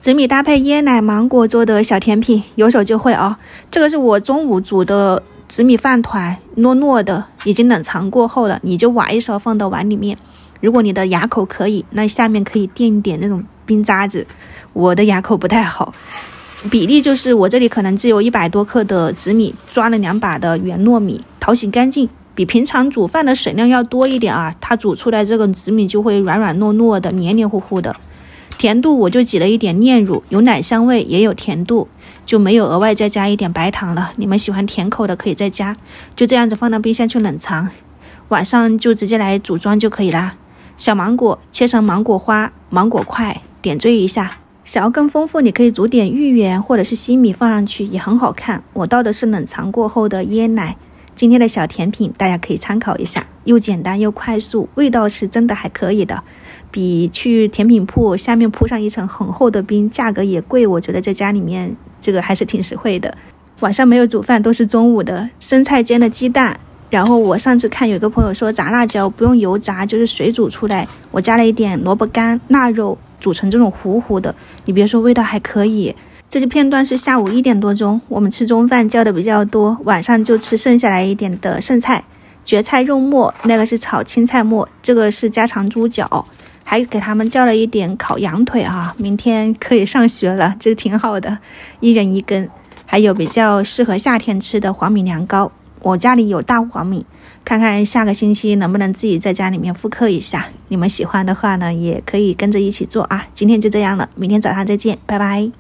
紫米搭配椰奶、芒果做的小甜品，有手就会哦。这个是我中午煮的紫米饭团，糯糯的，已经冷藏过后了，你就挖一勺放到碗里面。如果你的牙口可以，那下面可以垫一点那种冰渣子。我的牙口不太好，比例就是我这里可能只有100多克的紫米，抓了2把的圆糯米，淘洗干净，比平常煮饭的水量要多一点啊。它煮出来这个紫米就会软软糯糯的，黏黏糊糊的。甜度我就挤了一点炼乳，有奶香味也有甜度，就没有额外再加一点白糖了。你们喜欢甜口的可以再加，就这样子放到冰箱去冷藏，晚上就直接来组装就可以啦。小芒果切成芒果花、芒果块，点缀一下。想要更丰富，你可以煮点芋圆或者是西米放上去，也很好看。我倒的是冷藏过后的椰奶。今天的小甜品大家可以参考一下，又简单又快速，味道是真的还可以的，比去甜品铺下面铺上一层很厚的冰，价格也贵，我觉得在家里面这个还是挺实惠的。晚上没有煮饭，都是中午的。生菜煎的鸡蛋，然后我上次看有个朋友说炸辣椒不用油炸，就是水煮出来，我加了一点萝卜干、腊肉，煮成这种糊糊的，你别说味道还可以。这期片段是下午1点多钟，我们吃中饭叫的比较多，晚上就吃剩下来一点的剩菜，蕨菜肉末，那个是炒青菜末，这个是家常猪脚，还给他们叫了一点烤羊腿啊，明天可以上学了，这挺好的，1人1根。还有比较适合夏天吃的黄米凉糕，我家里有大黄米，看看下个星期能不能自己在家里面复刻一下，你们喜欢的话呢也可以跟着一起做啊。今天就这样了，明天早上再见，拜拜。